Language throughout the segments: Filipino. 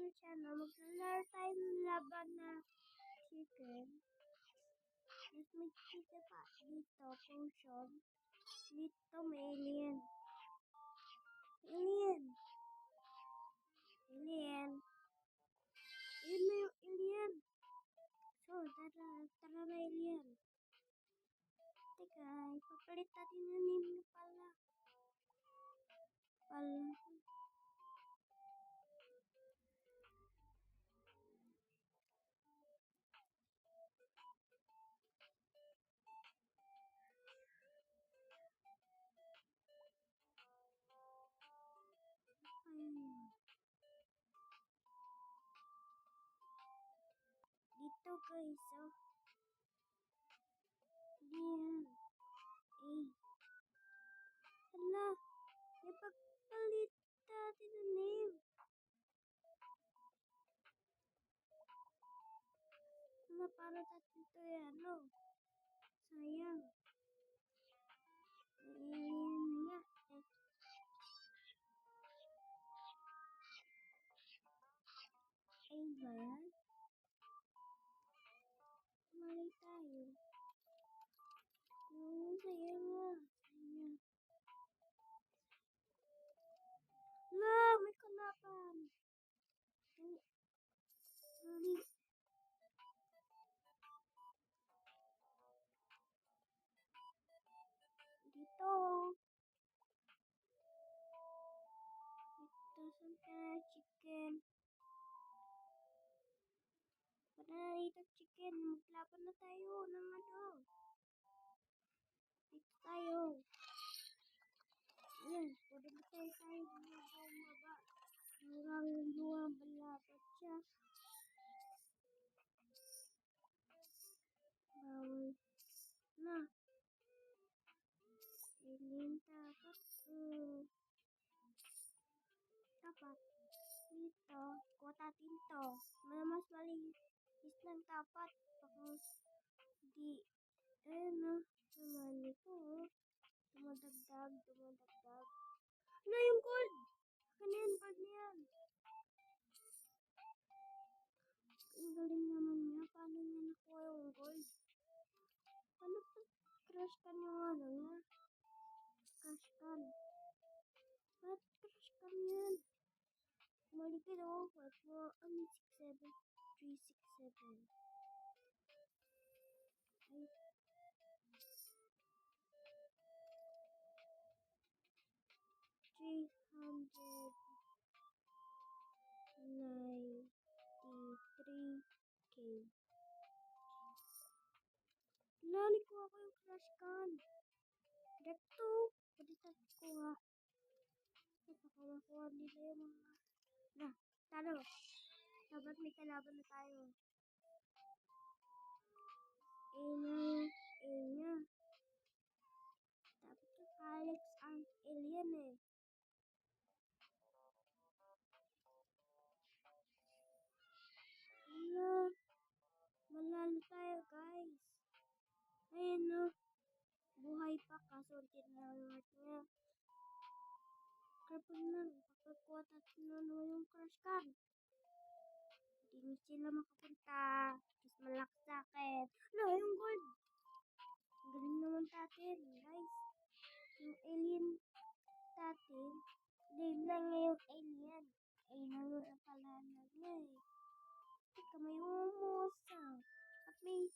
YouTube channel. Maglalaro tayo ng laban na chicken. Mas may chicken pa dito, potion. Dito may alien. Alien! Alien! Ayun na yung alien! So, tara na alien. Teka, ipapalit natin yung name na pala. Dito guys, oh. Diyan. Hala, may pagpalit natin ng name. Hala, para natin ito yan, no? Sayang. Alien nga. Ay ba yan? Mali tayo. Sayang nga. Sayang. Hala, may kalaban. Mali. Dito. Ito sa chicken. Para dito chicken. Maglaban na tayo ng ano. Dito tayo. Ayan. Pwede ba tayo bumaba. Hanggang lumalabat siya. Bawal na. Alien dapat. Dapat. Dito. Kuha natin to. Mas malinis lang dapat. Baka di. Naman ito. Dumadagdag. Ano yung gold? Kanyan gold niyan. Ang galing naman niya. Paano niya nakuha yung gold? Paano pa crush can yung ano niya? Crush can. Ba't crush can yan? Maligid ako. 6, 7, 3, 6, 7. Ay. 393K. Lali ko ako yung crush can. Dito. Pwede tayo kuha. Baka makuha nila yung mga. Na, talo. Dapat may kalaban na tayo. Niya. Dapat yung Alex ang alien eh. Hala. Malalo tayo guys. Ayan no. Buhay pa kaso tinawag niya. Kapag lang. Pagkakuha natin yung crush can. Hindi sila makapunta. Mas malaki sa akin. Ano yung gold? Ang galing naman natin guys. Yung alien natin. Name lang nga yung alien. Ayun na yung palanan niya eh. Teka, may umusa. At may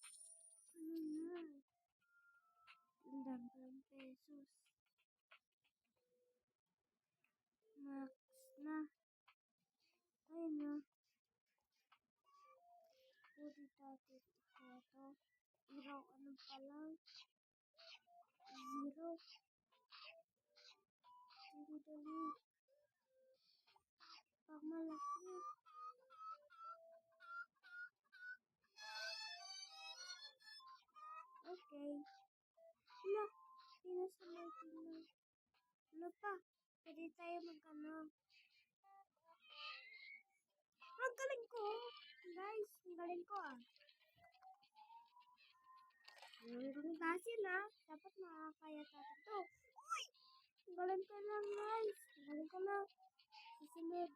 ano na. Ang pesos. Max na. Ayun na. Pwede natin ito. Zero, ano pa lang? Zero. Dali. Pag malaki. Okay. Hala, pinasamay ko na. Ano pa? Pwede tayo mag-ano. Ang galing ko. Guys, ang galing ko ah. Ang basil ah. Dapat makakaya natin to. Uy! Ang galing ko lang guys. Ang galing ko lang. Susunod.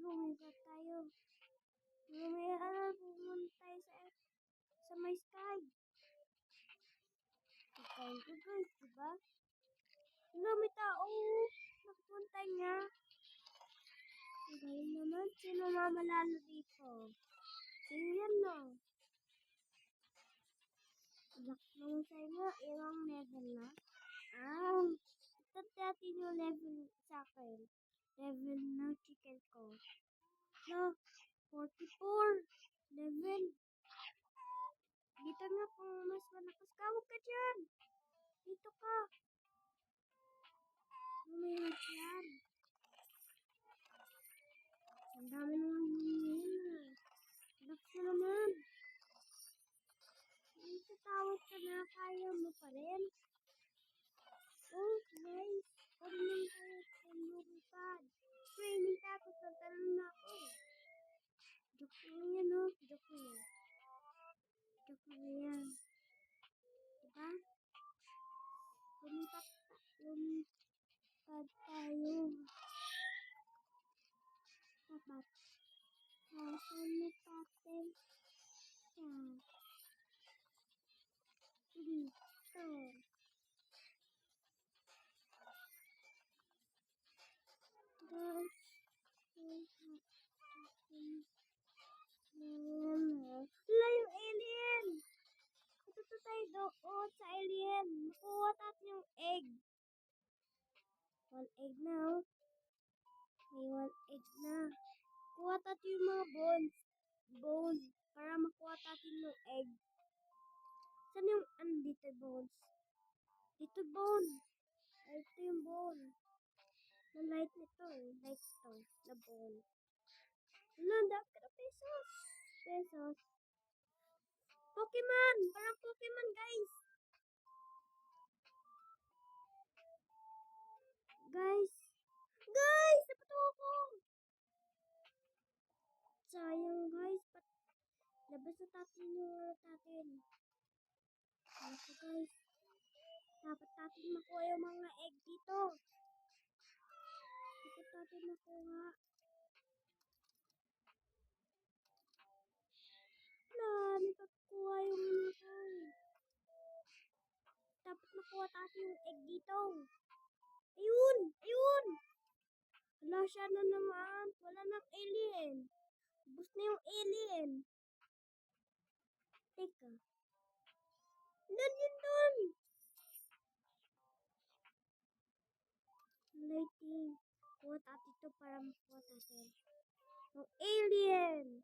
Lumipat tayo. Pumunta tayo sa may sky. Pagkain ko guys, diba? May tao. Nakapunta niya. Ngayon naman, sino mamalalo dito? Sino yan no? Lock naman sa inyo, ilang level na? Ito natin yung level sa akin. Level ng chicken ko. No, 44 level. Dito nga kung mas malakas ka, huwag ka dyan. Dito ka. Lumayas yan. Ang dami naman yun. Lock na naman. Tatawag ka na, kaya mo pa rin. Oh, guys. Pag-nang tayo sa lumipad. Training tapos nagtanong na ako. Joke lang yan, oh. Joke lang. Joke lang yan. Diba? Lumipad tayo. Dapat. Saan natin siya? Dito. Guys. Wala yung alien! Ito tayo doon sa alien. Makuha natin yung egg. One egg na, oh. May one egg na. Kuha natin yung mga bones. Bone. Para makuha natin yung egg. Saan yung, dito bones? Dito bone. Ito yung bone. Na light nito, eh. Light ito. Na bone. Dami ka na pesos. Pesos. Pokemon! Parang Pokemon, guys! Guys! Guys! Napato ako! Sayang, guys. Labas na natin yung natin. Ako, guys. Dapat natin makuha yung mga egg dito. Dapat natin makuha. May pagkuha yung mga. Dapat makuha natin yung egg dito. Ayun! Ayun! Wala siya na naman. Wala nang alien. Bus na yung alien. Teka. Doon yun doon. Lighting. Kuha natin ito para makuha natin. Yung alien.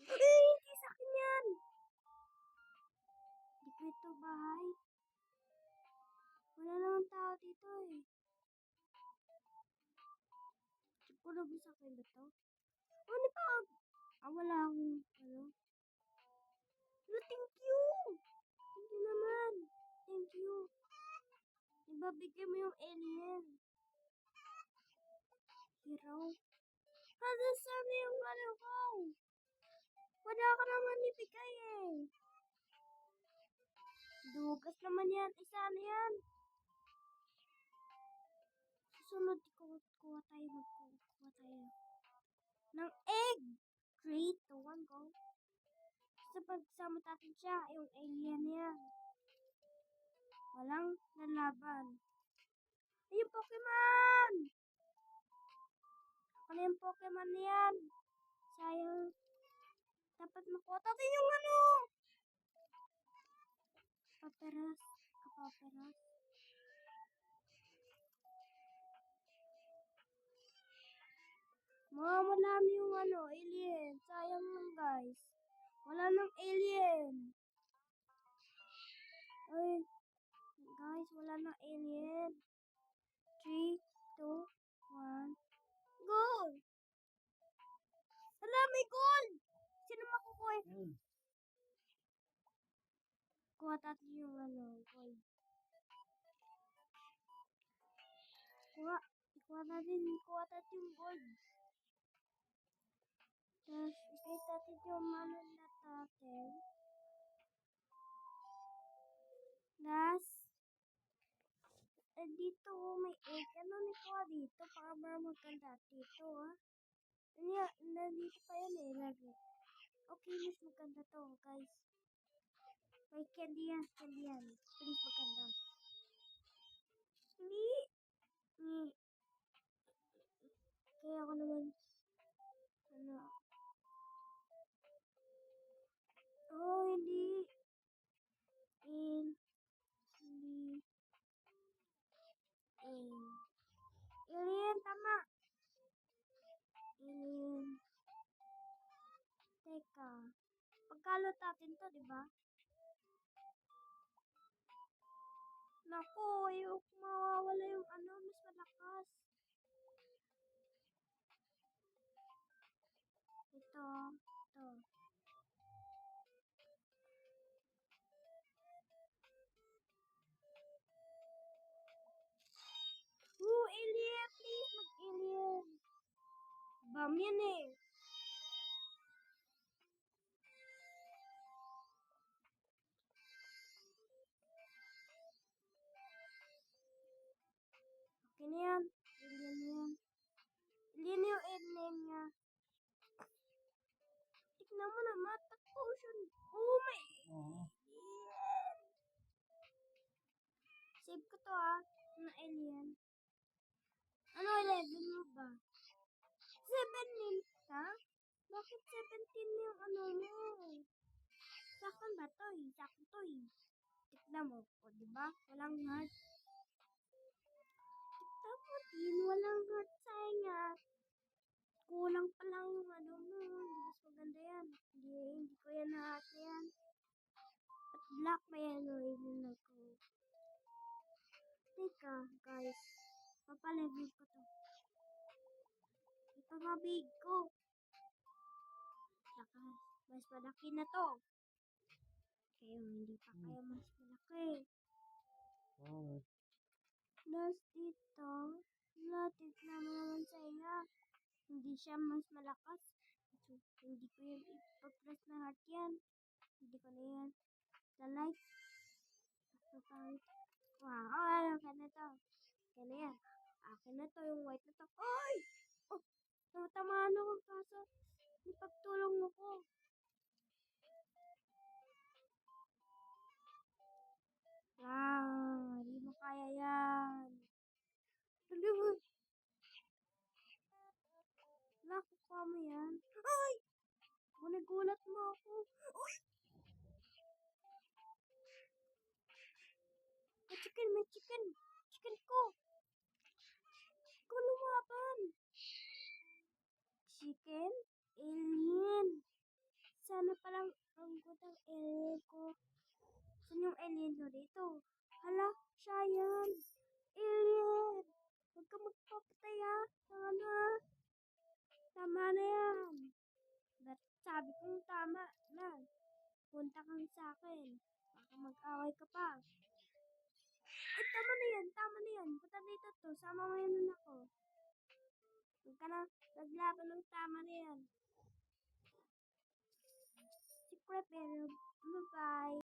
Ay, hindi sa akin yan. Hindi ko ito bahay. Wala naman tao dito eh. Siguro ba sa akin ba ito? Ano pa? Wala akong ano. No, thank you. Thank you naman. Thank you. Ibabigay mo yung alien. Hero. Saan yung ano ko? Wala ka naman ibigay eh. Dugas naman yan. Isa na yan. Susunod, kuha tayo. Magkuha tayo. Ng egg. 3, 2, 1, go. Sa pagsama natin siya, yung alien niya. Walang lalaban. Ay, yung Pokemon! Ano yung Pokemon na yan? Sayang. Dapat makuha natin yung ano. Kapaperas. Marami yung ano, alien. Sayang lang guys. Wala nang alien. Ay, guys, wala nang alien. 3, 2, 1, go! Hala, may gold! Sino makukuha? Kuha natin yung ano, gold. Kuha natin yung gold. Tapos, ikay natin yung ano natin. Tapos, dito may egg. Ano may kuha dito? dito. Baka maganda dito, ah. Nandito pa yan eh, lagi. Okay, mas maganda to, guys. May candy yan, candy yan. Please, maganda. Hindi. Kaya ako naman, ano. Oh, hindi. Hindi. Alien, tama. Alien. Teka. Pagkalot natin to, di ba? Naku, yung mawawala yung ano, mas malakas. Ito. Alien, please, mag-alien. Bam yan eh. Okay na yan. Alien yan. Alien yung alien niya. Tignan mo naman, attack potion. Oh my. Save ko to ah, na alien. Ano 11 mo ba? 17 ka? Bakit 17 yung ano mo? Sakon ba to eh? Sakon to eh. Tignan mo. O diba? Walang heart. Tignan mo din. Walang heart. Sayang nga. Kulang pa lang yung ano mo. Mas maganda yan. Hindi ko yan heart yan. At black pa yan o. Even ako. Teka guys. Papalevel ko to. Ito nga big ko. Lakas. Mas malaki na to. Kaya hindi pa kaya mas malaki. Plus dito, latit na naman sa iya. Hindi siya mas malakas. So, hindi ko yung ipag-press na heart yan. Hindi ko na yan. Sa like. Wow, ano ka na to? Kaya na yan. Akin na to, yung white na to. Ay! Oh, tatamaan ako kaso ipagtulong ako. Wow, hindi mo kaya yan. Tuloy. Nakukuha mo yan. Ay! Gulat mo ako. Uy! May chicken. Chicken ko. Ikaw lumaban. Chicken? Alien. Sana palang ang gutang alien ko. Saan yung alien ko dito? Hala, siya yan. Alien. Huwag ka magpapatay ah. Sana. Tama na yan. Ba't sabi kong tama na. Punta kang sa akin. Baka mag-away ka pa. Ay, tama na yan. Punta dito to. Sama mo yan ako. Huwag ka na naglaban ng tama na yan. Secret pero bye-bye.